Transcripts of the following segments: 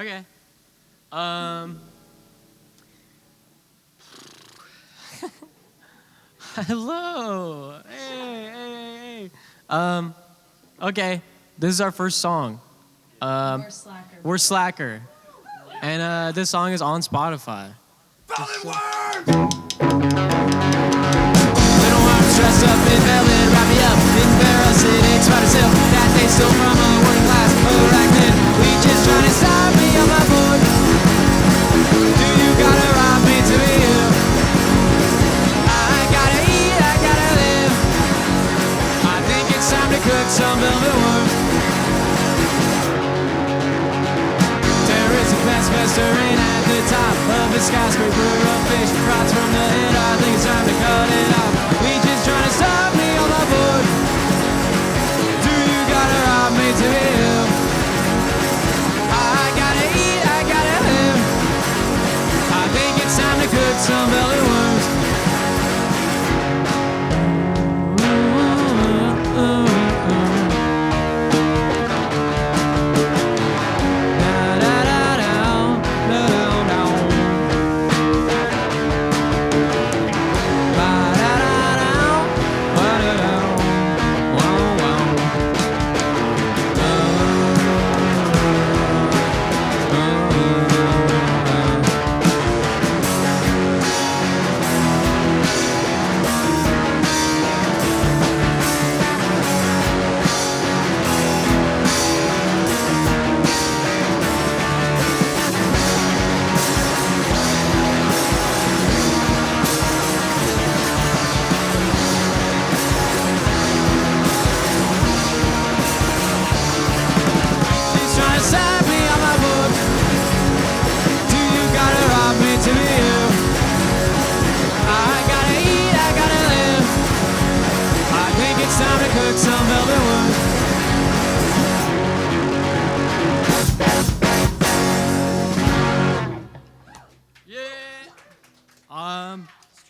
Okay. Hello. Hey. Okay. This is our first song. We're Slacker. And this song is on Spotify. Little arms dressed up in velvet, wrap me up in parasitic spider silk. That they stole from a working class arachnid. We just trying to stop me on my board. Do you gotta rob me to be you? I gotta eat, I gotta live. I think it's time to cook some velvet worms. Terrorists and pest festering at the top of the skyscraper of fish rots from the head. I think it's time to cut it off. We just trying to stop me on my board. Do you gotta rob me to live? I gotta eat, I gotta live. I think it's time to cook some belly worms.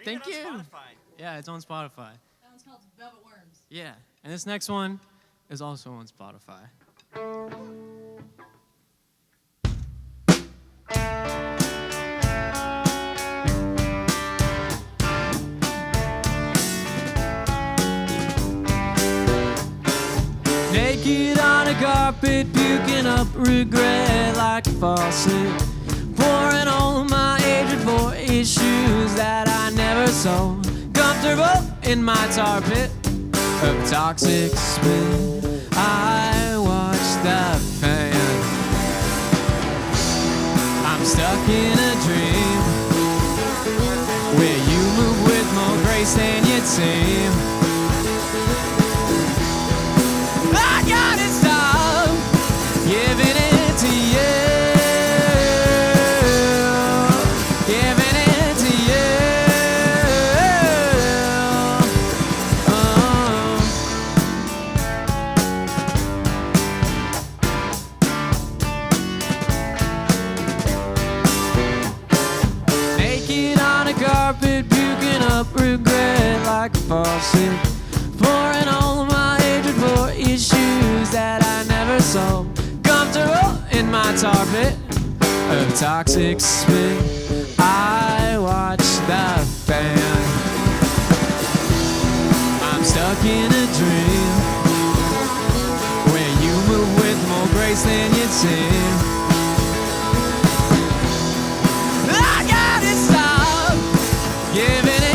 Thank you. Spotify. Yeah, it's on Spotify. That one's called Velvet Worms. Yeah, and this next one is also on Spotify. Naked on a carpet, puking up regret like a faucet. Pouring all my hatred for issues that I never saw. Comfortable in my tar pit of toxic spit. I watch the fan. I'm stuck in a dream where you move with more grace than you'd seem. I gotta stop giving it to you. Regret like a faucet, pouring all my hatred for issues that I never saw. Comfortable in my tar pit of toxic spit. I watch the fan. I'm stuck in a dream where you move with more grace than you'd seem. I gotta stop giving it.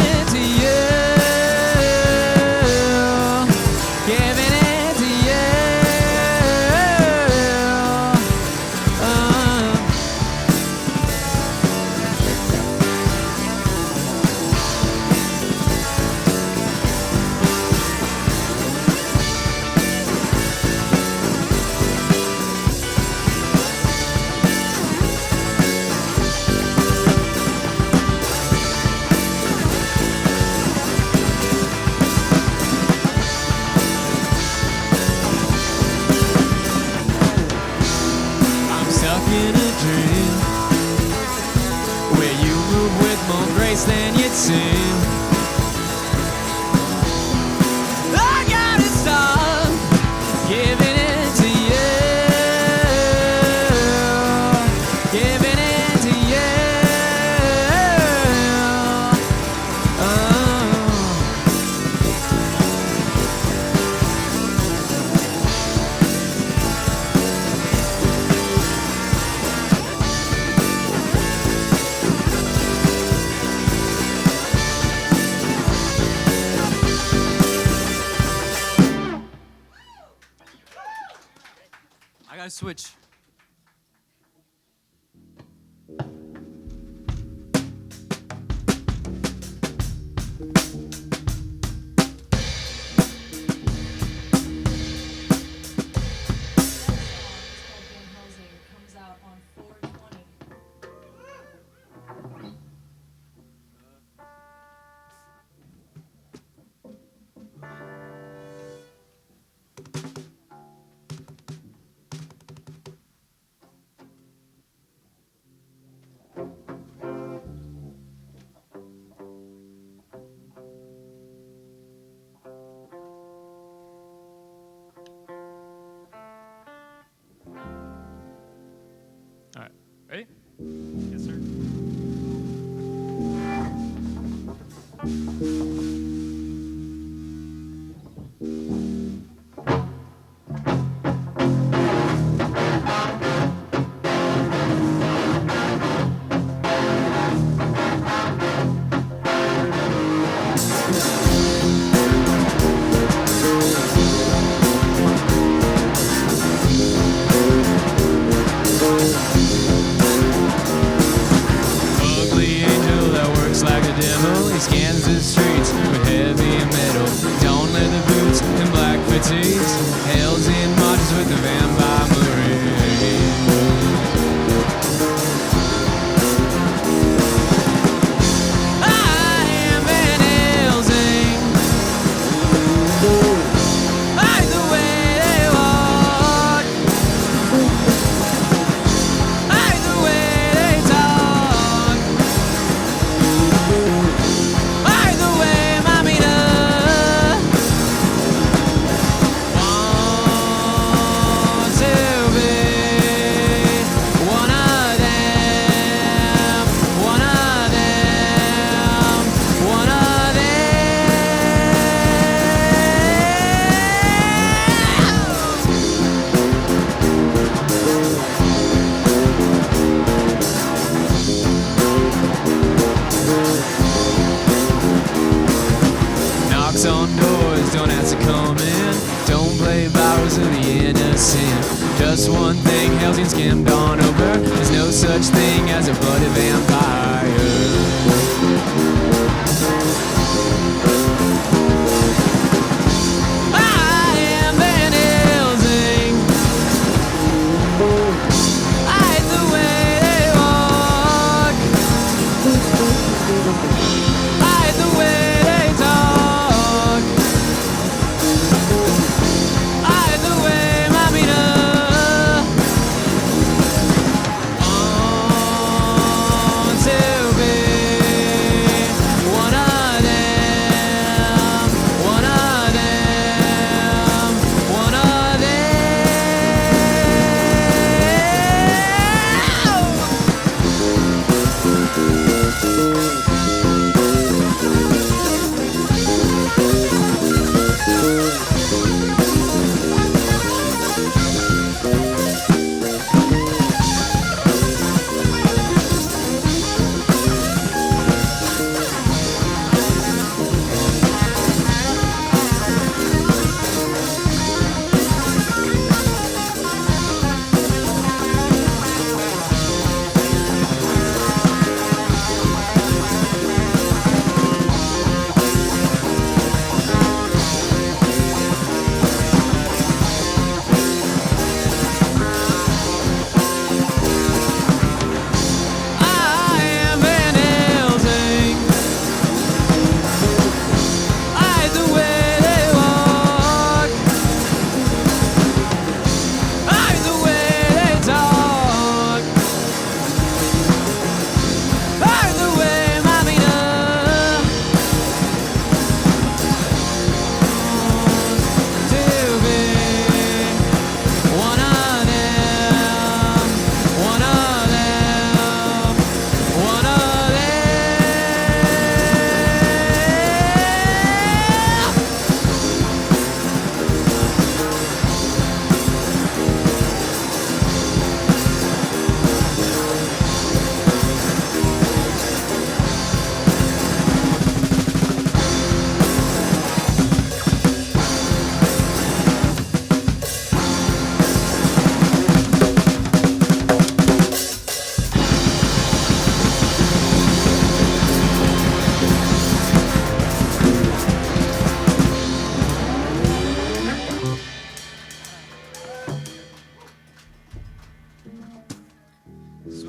Than you'd seem. I gotta stop giving it to you. I gotta switch. Helsing. It comes out on 4/20. All right, ready? Yes, sir. Ugly angel that works like a devil. He scans the streets with heavy metal. Don't leather boots and black fatigues. Helsing marches with the vampire marine. I am Van Helsing. I like the way they walk. I like the way they talk. I like the way mommy does. Want to be one of them, one of them, one of them. Knocks on doors, don't ask to come in. Don't play borrows of the innocent. Just one thing, Helsing skimmed on over. There's no such thing as a bloody vampire. I am Van Helsing. I like the way they walk. I like the way they talk. I like the way mommy does. Want to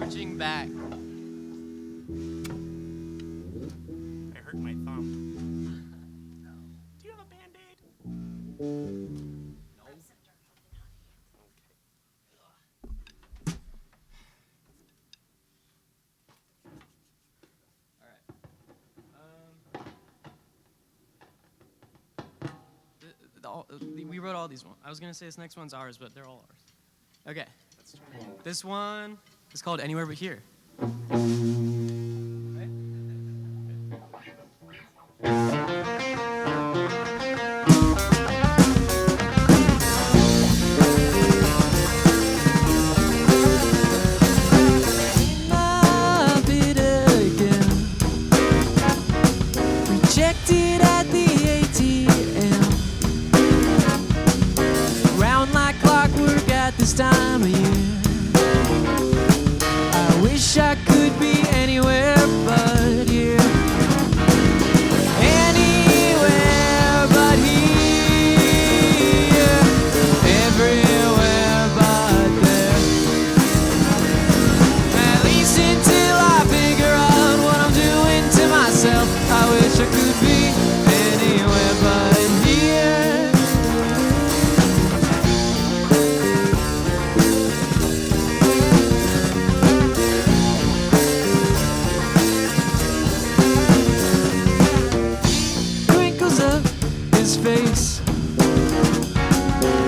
marching back. I hurt my thumb. Do you have a Band-Aid? We wrote all these ones. I was gonna say this next one's ours, but they're all ours. Okay. This one is called Anywhere But Here. Rejected at the ATM. Round like clockwork at this time of year. I wish I could be anywhere but here. Anywhere but here. Everywhere but there. At least until I figure out what I'm doing to myself. I wish I could be anywhere but here. Wrinkles up his face.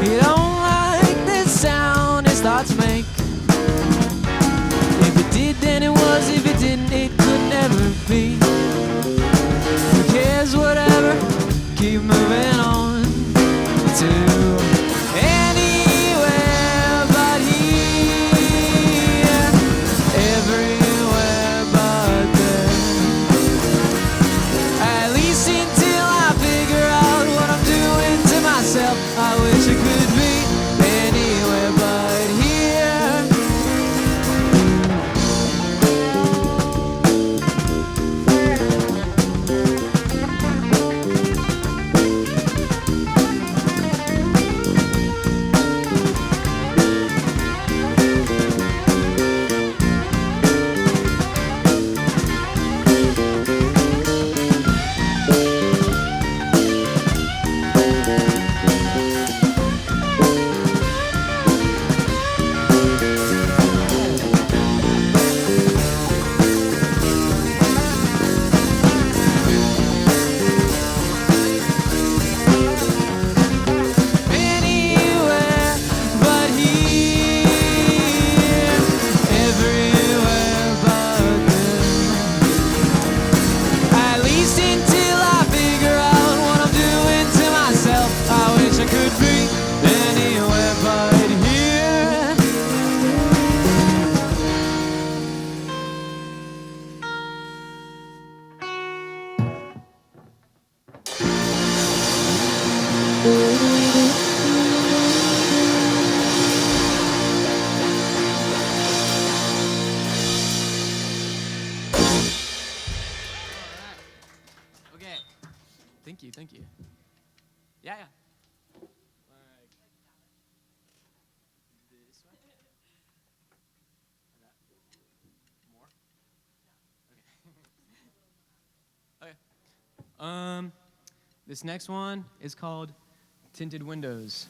He don't like the sound his thoughts make. If it did, then it was. If it didn't, it could never be. Who cares, whatever, keep moving on to anywhere but here. Everywhere but there. At least until I figure out what I'm doing to myself. I wish I could be anywhere but here. Anywhere but here. Everywhere but there. At least until I figure out what I'm doing to myself. I wish I could be anywhere but here. Okay. Thank you. Yeah. Like this way? More? Okay. This next one is called Tinted Windows.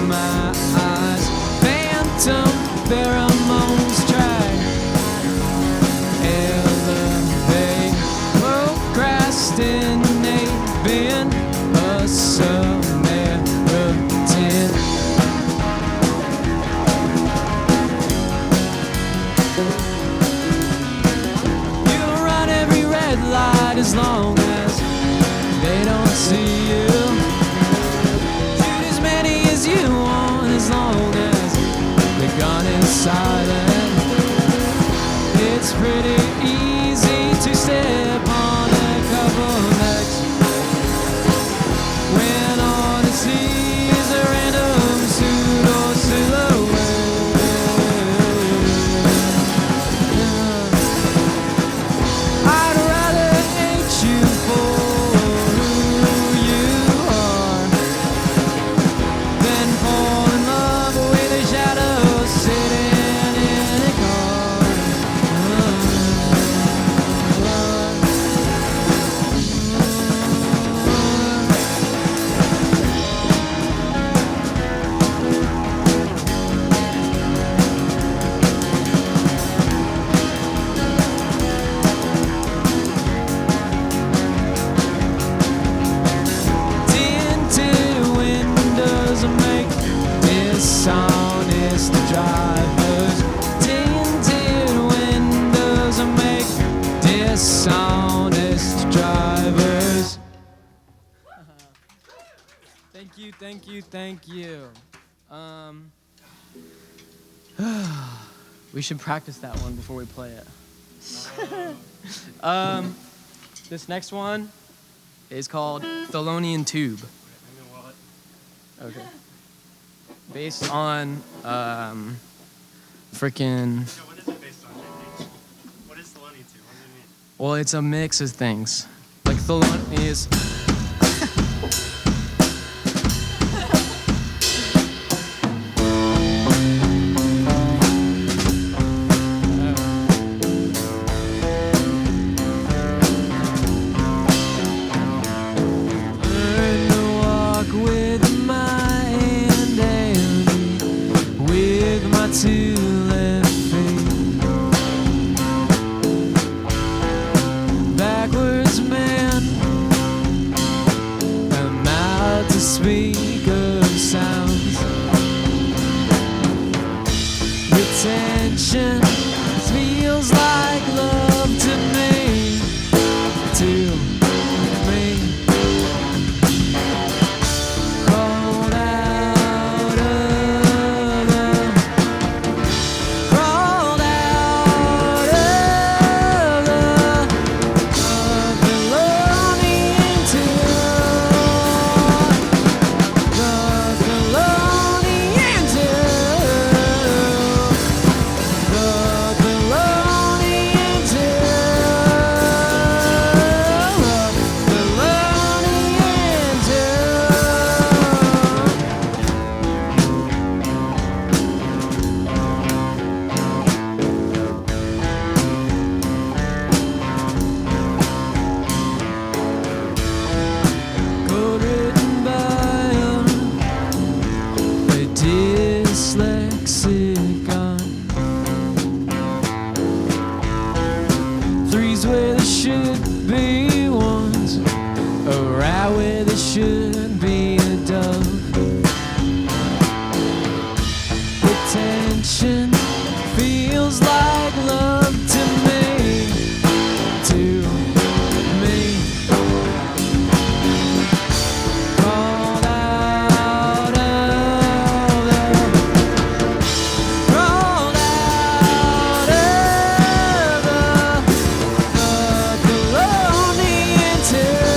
my eyes. Phantom pheromones try elevate, procrastinate, been a Samaritan. You'll run every red light as long as they don't see you. Shoot as many as you want as long as the gun is silent. It's pretty easy to step on a couple necks when honesty is a random pseudo silhouette. I'd rather hate you for who you are than fall in love with a shadow sitting in a car. Tinted windows make dishonest drivers. Tinted windows make dishonest drivers. Thank you. We should practice that one before we play it. This next one is called Thelonian Tube. Okay. Based on freaking. So what is it based on? What is Thelonian Tube? What does it mean? Well, it's a mix of things. Like Thelonian is. Learn to walk with my hand and with my two left feet. Backwards man, I'm out to speak of sounds. Retention feels like love to me. Crawled out of the Thelonian Code written by a dyslexicon. Threes where there should be ones, a rat where there should be a dove. Attention feels like love to me. Crawled out of the Thelonian Tube.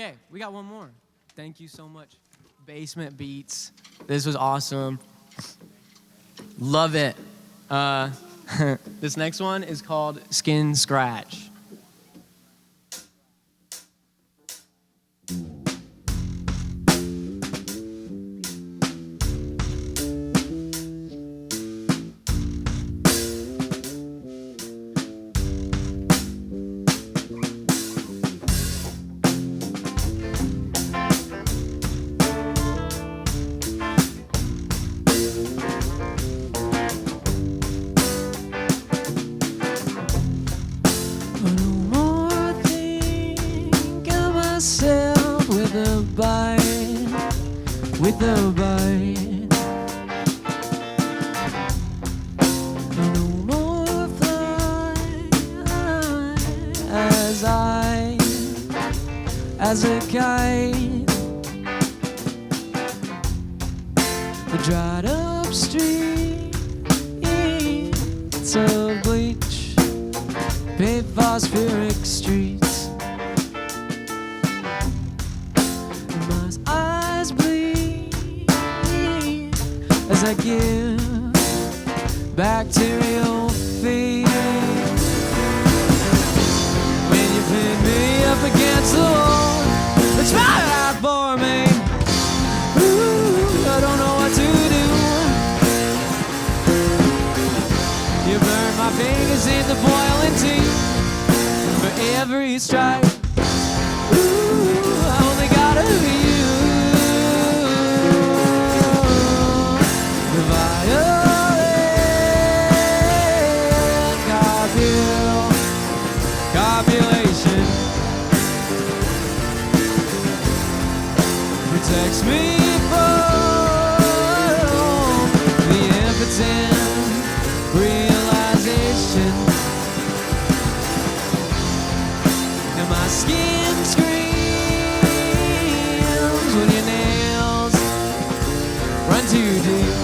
Okay, we got one more. Thank you so much. Basement Beats. This was awesome. Love it. This next one is called Skin Scratch. With a bite, no more fly as a kite. The dried up streets of bleach, paved phosphoric streets. As I give bacterial feed. When you pin me up against the wall, it's right out for me. Ooh, I don't know what to do. You burn my fingers in the boiling tea for every strike. Ooh, I only got a you. Copulation protects me from the impotent realization, and my skin screams when your nails run too deep.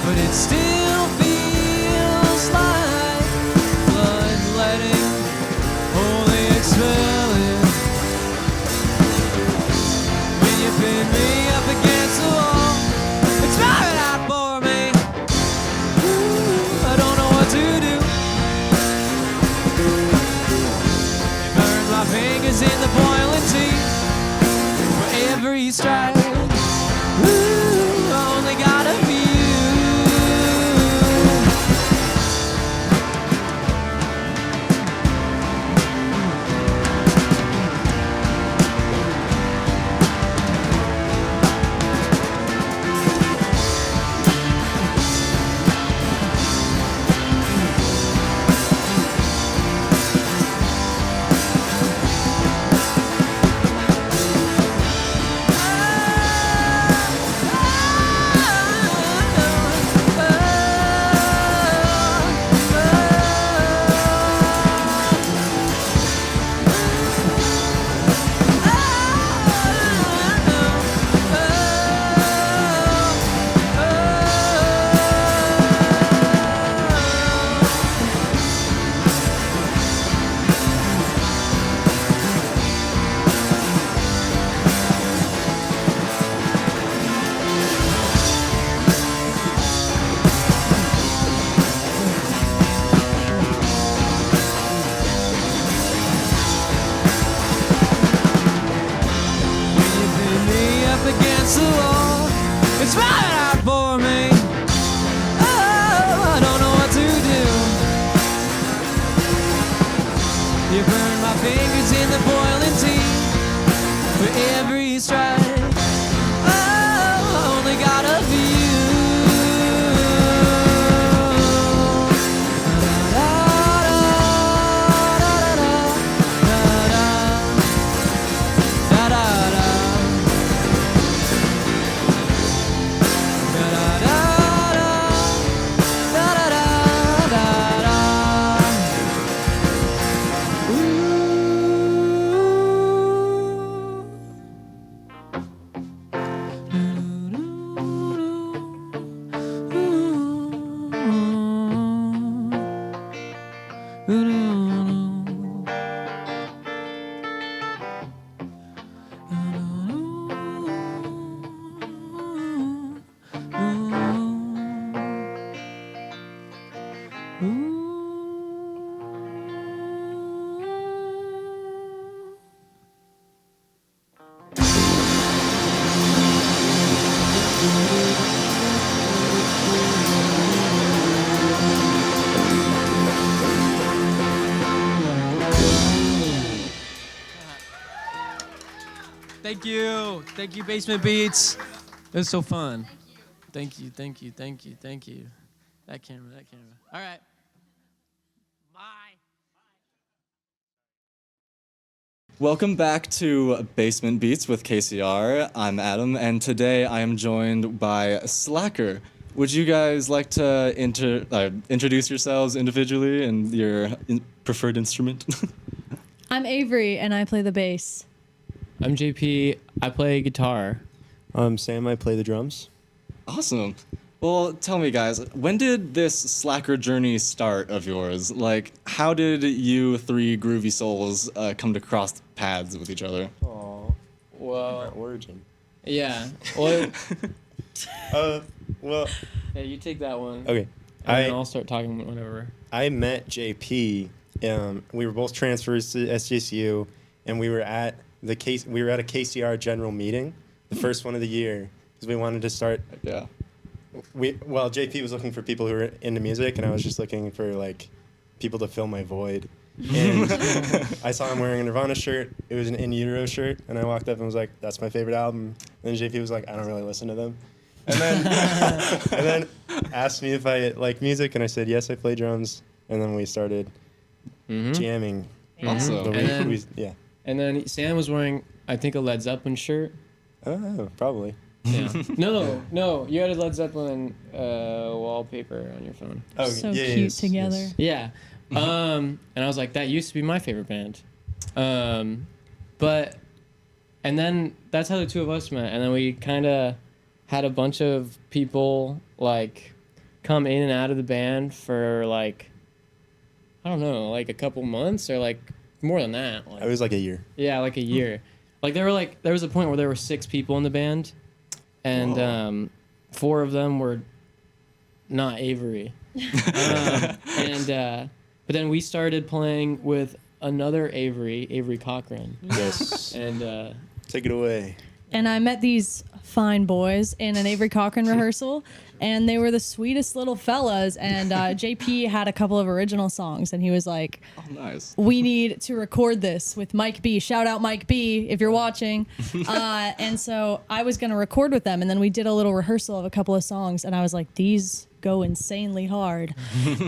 But it still feels like bloodletting, only expelling. When you pin me up against the wall, it's right out for me. Ooh, I don't know what to do. You burn my fingers in the boiling tea for every strike. Ooh, I only got a few. Thank you, Basement Beats. It was so fun. Thank you. That camera. All right. Bye. Welcome back to Basement Beats with KCR. I'm Adam, and today I am joined by Slacker. Would you guys like to introduce yourselves individually and your preferred instrument? I'm Avery, and I play the bass. I'm JP. I play guitar. I'm Sam. I play the drums. Awesome. Well, tell me, guys, when did this Slacker journey start of yours? Like, how did you three groovy souls come to cross paths with each other? Aww. Well, Our origin. yeah. Well, Well, yeah, you take that one. okay. And then I'll start talking whenever. I met JP. We were both transfers to SJCU, and we were at a KCR general meeting, the first one of the year, because we wanted to start. Yeah. JP was looking for people who were into music, and I was just looking for like people to fill my void. And I saw him wearing a Nirvana shirt. It was an In Utero shirt, and I walked up and was like, "That's my favorite album." And then JP was like, "I don't really listen to them." And then asked me if I like music, and I said yes, I play drums. And then we started jamming. Awesome. Yeah. And then Sam was wearing, I think, a Led Zeppelin shirt. Oh, probably. Yeah. No, you had a Led Zeppelin wallpaper on your phone. Oh, So yeah, cute yes, together. yes. Yeah. And I was like, that used to be my favorite band. And then that's how the two of us met. And then we kind of had a bunch of people like come in and out of the band for like, I don't know, like a couple months or like more than that. Like, It was like a year. yeah, like a year. Like there was a point where there were 6 people in the band, and 4 of them were not Avery. But then we started playing with another Avery Cochran. Yes. And Take it away. And I met these fine boys in an Avery Cochran rehearsal, and they were the sweetest little fellas. And JP had a couple of original songs, and he was like, Oh, nice. we need to record this with Mike B. Shout out Mike B. if you're watching. And so I was going to record with them, and then we did a little rehearsal of a couple of songs, and I was like, these go insanely hard.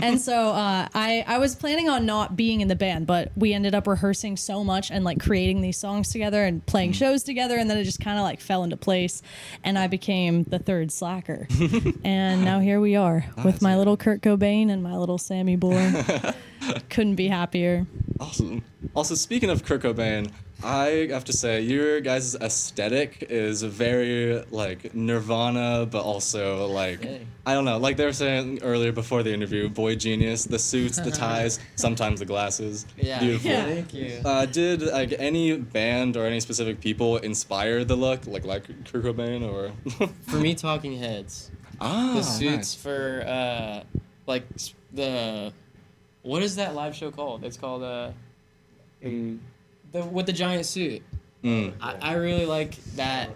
And so I was planning on not being in the band, but we ended up rehearsing so much and like creating these songs together and playing shows together, and then it just kind of like fell into place, and I became the third Slacker. And now here we are with my little Kurt Cobain and my little Sammi boy. Couldn't be happier. Awesome. Also, speaking of Kurt Cobain, I have to say your guys' aesthetic is very like Nirvana, but also like I don't know, like they were saying earlier before the interview, boy genius, the suits, the ties, sometimes the glasses. yeah, Beautiful. Yeah. Thank you. Did like any band or any specific people inspire the look, like Kurt Cobain or? For me, Talking Heads. Ah, The suits nice. for like the what is that live show called? It's called the with the giant suit. Mm. I really like that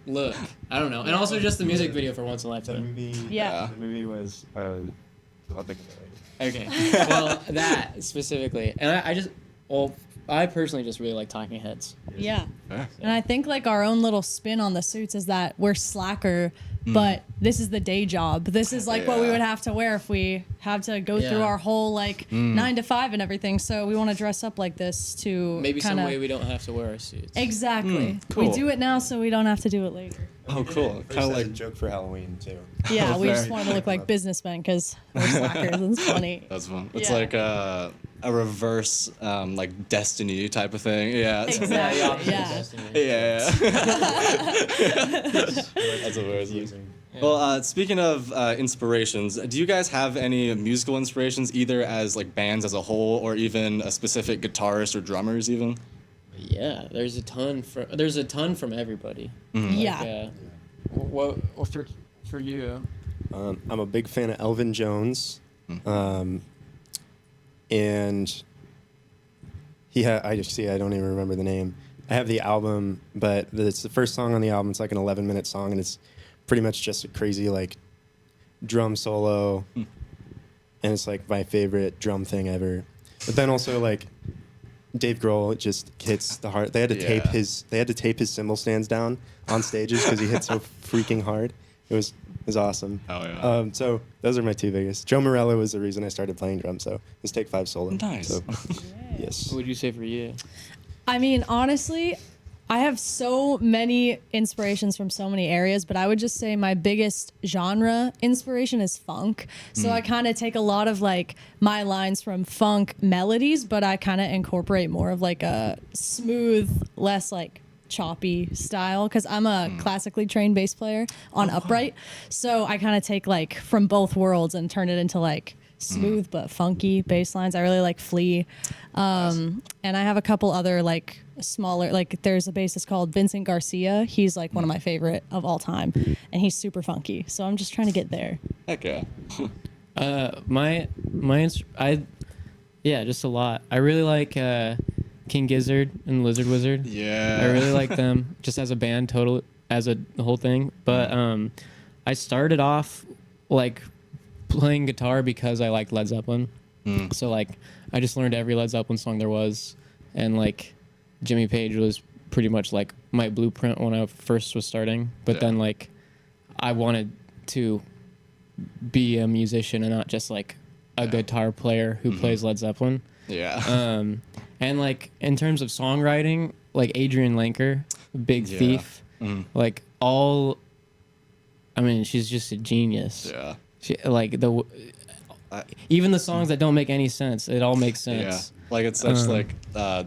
look. I don't know, and also just the music video for Once in a The Lifetime. movie. Yeah. The movie was. I'll think of it later. Okay, well that specifically, and I personally just really like Talking Heads. Yeah. Yeah. And I think like our own little spin on the suits is that we're Slacker, but this is the day job. This is like what we Yeah. would have to wear if we have to go through Yeah. our whole like 9 to 5 and everything. So we want to dress up like this to Maybe some kinda... way we don't have to wear our suits. Exactly. cool. We do it now so we don't have to do it later. Oh, cool. First Kind of as a like joke for Halloween too. Yeah, we fair. just wanted to look like businessmen because we're Slackers and it's funny. that's fun. It's Yeah. like a reverse like Destiny type of thing. Yeah. it's- Exactly. the opposite of Yeah. Destiny. Yeah. That's what we're using. Well, speaking of inspirations, do you guys have any musical inspirations, either as like bands as a whole, or even a specific guitarist or drummers, even? Yeah, there's a ton from everybody. Yeah. Like, what for you? I'm a big fan of Elvin Jones, and I don't even remember the name. I have the album, but it's the first song on the album. It's like an 11-minute song, and it's pretty much just a crazy like drum solo, and it's like my favorite drum thing ever. But then also like Dave Grohl just hits the hard. They had to tape his cymbal stands down on stages because he hit so freaking hard. It was awesome. Oh yeah. So those are my two biggest. Joe Morello was the reason I started playing drums. So it's Take 5 solo. Nice. So, yes. What would you say for you? I mean, honestly, I have so many inspirations from so many areas, but I would just say my biggest genre inspiration is funk. So I kind of take a lot of like my lines from funk melodies, but I kind of incorporate more of like a smooth, less like choppy style because I'm a classically trained bass player on upright. So I kind of take like from both worlds and turn it into like smooth but funky bass lines. I really like Flea. And I have a couple other like smaller, like there's a bassist called Vincent Garcia. He's like one of my favorite of all time and he's super funky. So I'm just trying to get there. Heck yeah. Just a lot. I really like King Gizzard and Lizard Wizard. Yeah. I really like them just as a band, the whole thing. But I started off like playing guitar because I liked Led Zeppelin. So like I just learned every Led Zeppelin song there was, and like Jimmy Page was pretty much like my blueprint when I first was starting. But then like I wanted to be a musician and not just like a guitar player who plays Led Zeppelin. Yeah. And like in terms of songwriting, like Adrian Lenker, Big Thief, like she's just a genius. Yeah. She, like even the songs that don't make any sense, it all makes sense. Yeah. Like it's such like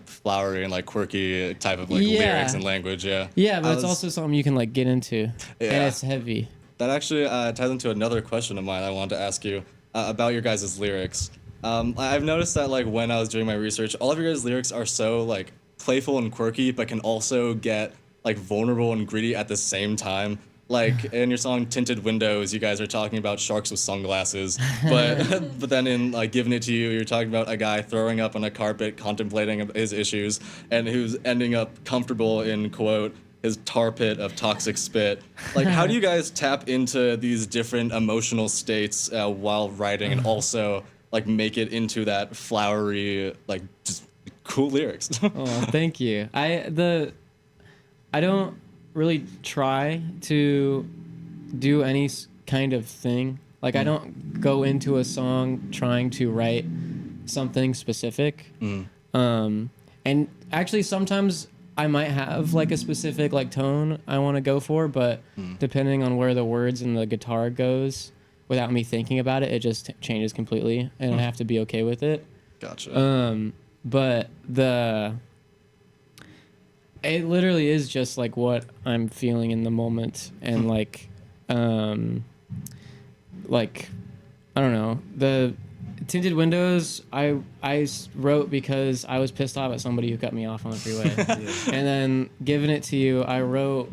flowery and like quirky type of like lyrics and language. Yeah. Yeah, but it's also something you can like get into. Yeah. And it's heavy. That actually ties into another question of mine I wanted to ask you about your guys' lyrics. I've noticed that like when I was doing my research, all of your guys' lyrics are so like playful and quirky, but can also get like vulnerable and gritty at the same time. Like in your song "Tinted Windows," you guys are talking about sharks with sunglasses, but but then in like "Giving It to You," you're talking about a guy throwing up on a carpet, contemplating his issues, and who's ending up comfortable in quote his tar pit of toxic spit. Like, how do you guys tap into these different emotional states while writing, and also like make it into that flowery, like just cool lyrics? Oh, thank you. I don't really try to do any kind of thing. Like I don't go into a song trying to write something specific. And actually sometimes I might have like a specific like tone I want to go for, but depending on where the words and the guitar goes, without me thinking about it, it just changes completely, and I have to be okay with it. Gotcha. But it literally is just like what I'm feeling in the moment, and like I don't know, the Tinted Windows I wrote because I was pissed off at somebody who cut me off on the freeway. And then Giving It to You I wrote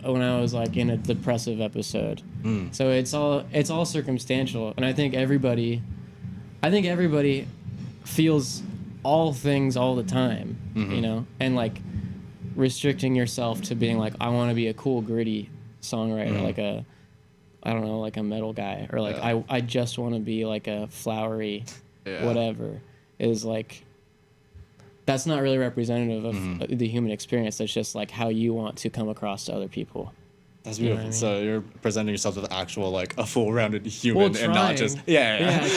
when I was like in a depressive episode. So it's all circumstantial, and I think everybody feels all things all the time, you know, and like restricting yourself to being like, I want to be a cool gritty songwriter, like a, I don't know, like a metal guy, or like I just want to be like a flowery whatever, is like, that's not really representative of the human experience. That's just like how you want to come across to other people. That's beautiful. You know what I mean? So you're presenting yourself as actual, like a full-rounded human, well, and not just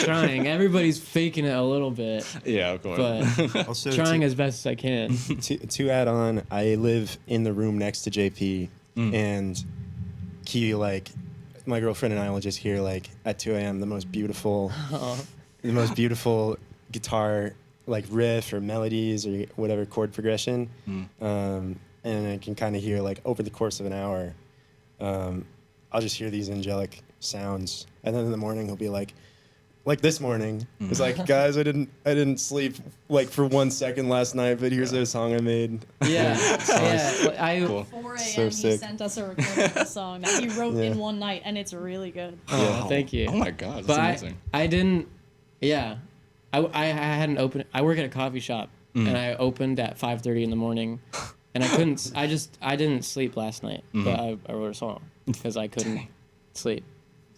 trying. Everybody's faking it a little bit. Yeah, of course. But Also, trying as best as I can. To add on, I live in the room next to JP, and he like, my girlfriend and I will just hear like at 2 a.m. the most beautiful guitar like riff or melodies or whatever chord progression, and I can kind of hear like over the course of an hour. I'll just hear these angelic sounds, and then in the morning he'll be like this morning, it's like, guys, I didn't sleep like for 1 second last night, but here's a song I made. Yeah. 4 a.m. So he sick. sent us a recording of the song that he wrote in one night, and it's really good. Oh, thank you. Oh my God, that's but amazing. I didn't. Yeah, I hadn't opened. I work at a coffee shop, and I opened at 5:30 in the morning, and I couldn't. I didn't sleep last night, but I wrote a song because I couldn't sleep.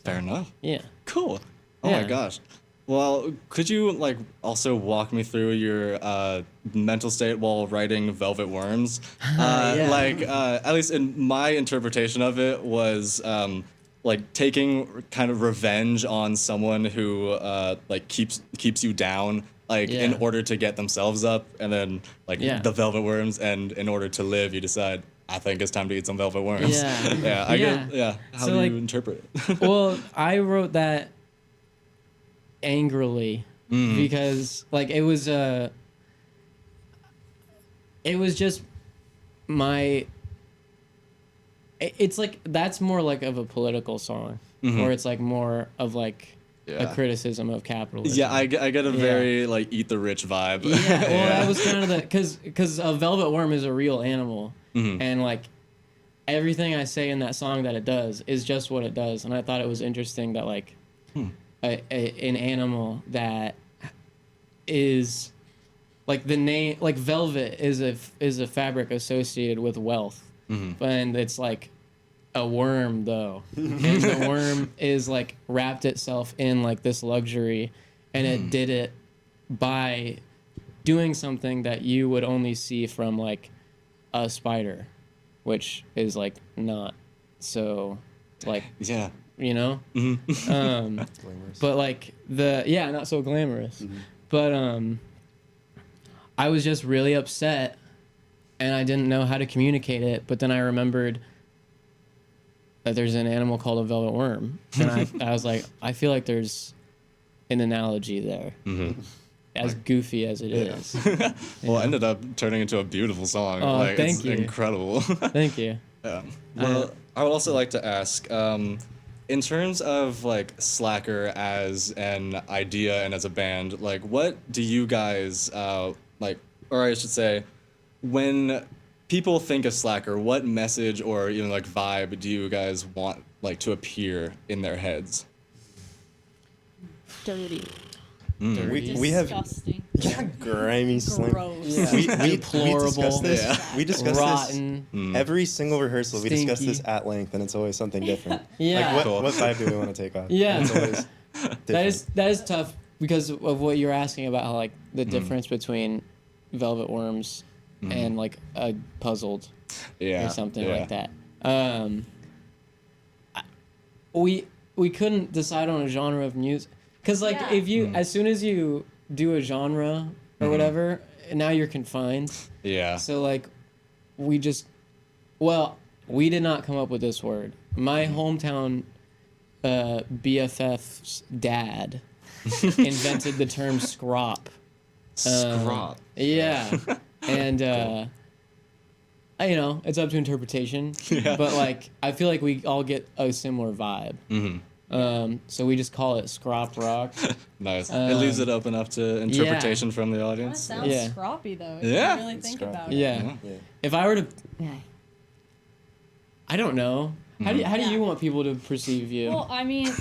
Fair enough. Yeah. Cool. Oh my gosh. Well, could you like also walk me through your mental state while writing Velvet Worms. Yeah. Like, at least in my interpretation of it was like taking kind of revenge on someone who like keeps you down, like in Yeah. order to get themselves up, and then like Yeah. the Velvet Worms, and in order to live, you decide, I think it's time to eat some Velvet Worms. Yeah. Yeah, I Yeah. get, yeah. How So, do like, you interpret it? Well, I wrote that angrily because like it was just my it's like that's more like of a political song or it's like more of like a Yeah. criticism of capitalism. Yeah, I get a very like eat the rich vibe. Yeah, well, that was kind of the because a velvet worm is a real animal, and like everything I say in that song that it does is just what it does, and I thought it was interesting that like an animal that is like the name like velvet is a fabric associated with wealth, and it's like a worm though, and the worm is like wrapped itself in like this luxury, and it did it by doing something that you would only see from like a spider, which is like not so like Yeah. you know Glamorous. but like not so glamorous but I was just really upset and I didn't know how to communicate it, but then I remembered that there's an animal called a velvet worm, and I was like, I feel like there's an analogy there, as goofy as it is. Well, it ended up turning into a beautiful song. Oh, like, thank it's you. incredible. Thank you. Yeah. Well, I would also like to ask, in terms of like Slacker as an idea and as a band, like what do you guys like, or I should say, when people think of Slacker, what message or even like vibe do you guys want like to appear in their heads? Dirty. We have Disgusting. grimy slang. Gross. Yeah. We Deplorable. discuss this. Yeah. We discuss Rotten. this every single rehearsal. We discuss Stinky. this at length, and it's always something different. Yeah. Like what, Cool. what vibe do we want to take on? Yeah. And it's always different. That is tough because of what you're asking about, how like the difference between velvet worms and like a puzzled Yeah. or something yeah. like that. We couldn't decide on a genre of music because like Yeah. if you as soon as you do a genre or whatever, now you're confined. Yeah. So like we did not come up with this word. My hometown BFF's dad invented the term scrop. Scrop. Yeah. And you know, it's up to interpretation. Yeah. But like I feel like we all get a similar vibe. So we just call it scrop rock. Nice. It leaves it open up to interpretation from the That audience. sounds Yeah. scroppy though. If Yeah. you really think Scroppy. about it. Yeah. Yeah. If I were to I don't know. How do Yeah. you want people to perceive you? Well, I mean, I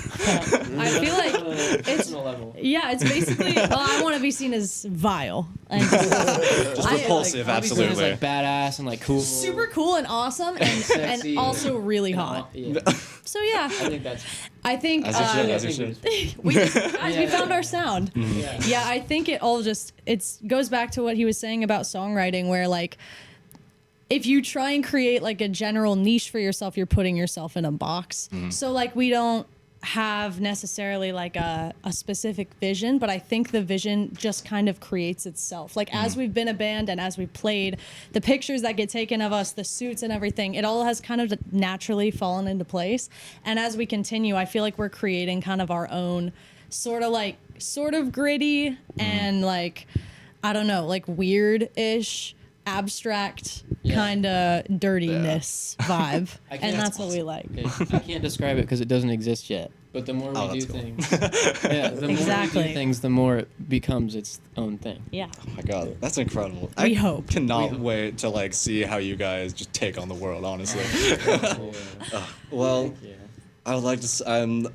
feel like it's Personal level. yeah, it's basically. Well, I want to be seen as vile and Just I- repulsive, Like, obviously it's, absolutely. like badass and like cool. super cool and awesome, and Sexy and also really and hot. Yeah. So yeah, I think that's I think As it should, I as it think should. we guys, we Yeah. found our sound. yeah. Yeah, I think it all just goes back to what he was saying about songwriting, where like if you try and create like a general niche for yourself, you're putting yourself in a box. So like we don't have necessarily like a specific vision, but I think the vision just kind of creates itself. Like as we've been a band and as we've played, the pictures that get taken of us, the suits and everything, it all has kind of naturally fallen into place. And as we continue, I feel like we're creating kind of our own sort of gritty and like, I don't know, like weird-ish, abstract kind of dirtiness vibe. I And can't- that's what we like. Okay, I can't describe it because it doesn't exist yet. But the more we do that's cool. things, yeah, the more we Exactly. do things, the more it becomes its own thing. Yeah. Oh my god, that's incredible. We I hope. cannot wait to like see how you guys just take on the world, honestly. Well, I would like to. I'm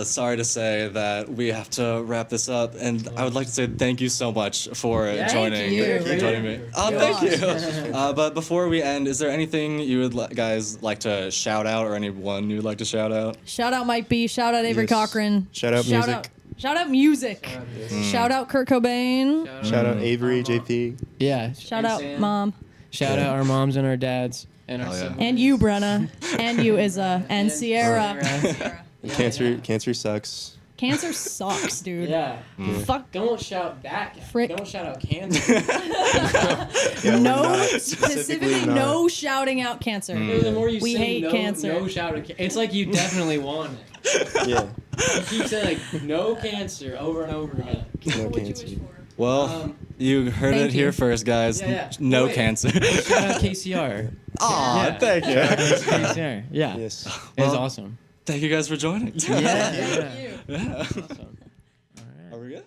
sorry to say that we have to wrap this up, and I would like to say thank you so much for joining you. joining me. Oh, thank you. But before we end, is there anything you would guys like to shout out, or anyone you would like to shout out? Shout out Mike B. Shout out Avery Yes. Cochran. Shout out music. Shout out music. Shout out Kurt Cobain. Shout out Avery, JP. Yeah. Shout out Mom. Shout out our moms and our dads and our Oh, yeah. siblings. And you, Brenna. And you, Izza. And Sierra. Cancer sucks. Cancer sucks, dude. Yeah. Fuck. Don't shout that. Frick. Don't shout out cancer. Yeah, No, we're not, specifically not. no shouting out cancer. The more you We say hate no, cancer. no shout out. It's like you definitely want it. Yeah, You keep saying like no cancer over and over again. no cancer. Well, you heard Thank it here you. first, guys. Yeah. No Wait. cancer. Shout out KCR. Aw, Yeah. thank you. KCR. Yeah. Yes. It's Well, awesome. Thank you guys for joining. Yeah. Yeah. Awesome. Are we good?